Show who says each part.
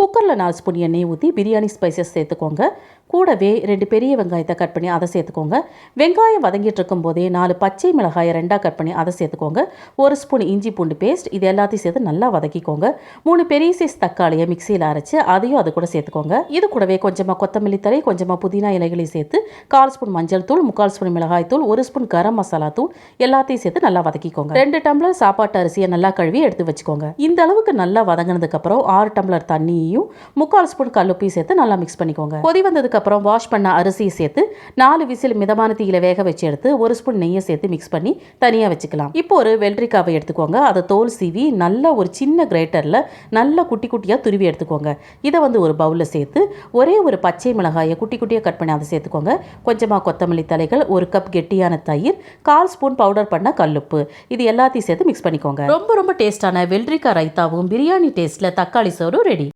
Speaker 1: குக்கரில் 4 ஸ்பூன் எண்ணெய் ஊற்றி பிரியாணி ஸ்பைசஸ் சேர்த்துக்கோங்க. கூடவே 2 பெரிய வெங்காயத்தை கட் பண்ணி அதை சேர்த்துக்கோங்க. வெங்காயம் வதங்கிட்டு இருக்கும் போதே 4 பச்சை மிளகாயை 2ஆக கட் பண்ணி அதை சேர்த்துக்கோங்க. 1 ஸ்பூன் இஞ்சி பூண்டு பேஸ்ட், இது எல்லாத்தையும் சேர்த்து நல்லா வதக்கிக்கோங்க. 3 பெரிய சைஸ் தக்காளியை மிக்சியில் அரைச்சி அதையும் அது கூட சேர்த்துக்கோங்க. இது கூடவே கொஞ்சமாக கொத்தமல்லி தழை, கொஞ்சமாக புதினா இலைகளையும் சேர்த்து 1/4 ஸ்பூன் மஞ்சள் தூள், 3/4 ஸ்பூன் மிளகாய் தூள், 1 ஸ்பூன் கரம் மசாலா தூள் எல்லாத்தையும் சேர்த்து நல்லா வதக்கிக்கோங்க. 2 டம்ளர் சாப்பாட்டு அரிசியை நல்லா கழுவி எடுத்து வச்சுக்கோங்க. இந்த அளவுக்கு நல்லா வதங்கினதுக்கு அப்புறம் 6 டம்ளர் தண்ணியையும் 3/4 ஸ்பூன் கல்லுப்பையும் சேர்த்து நல்லா மிக்ஸ் பண்ணிக்கோங்க. கொதி வந்ததுக்கு அப்புறம் வாஷ் பண்ண அரிசியை சேர்த்து 4 விசில் மிதமான தீயில வேக வச்சு எடுத்து 1 ஸ்பூன் நெய்யை சேர்த்து மிக்ஸ் பண்ணி தனியாக வச்சுக்கலாம். இப்போ ஒரு வெள்ளரிக்காவை எடுத்துக்கோங்க. அதை தோல் சீவி நல்லா ஒரு சின்ன கிரேட்டரில் நல்லா குட்டி குட்டியாக துருவி எடுத்துக்கோங்க. இதை ஒரு பவுலில் சேர்த்து ஒரே ஒரு பச்சை மிளகாயை குட்டி குட்டியாக கட் பண்ணி அதை சேர்த்துக்கோங்க. கொஞ்சமாக கொத்தமல்லி தலைகள், 1 கப் கெட்டியான தயிர், 1/4 ஸ்பூன் பவுடர் பண்ண கல்லுப்பு, இது எல்லாத்தையும் சேர்த்து மிக்ஸ் பண்ணிக்கோங்க. ரொம்ப ரொம்ப டேஸ்டான வெள்ளரிக்காய் ரைத்தாவும் பிரியாணி டேஸ்ட்டில் தக்காளி சோறும் ரெடி.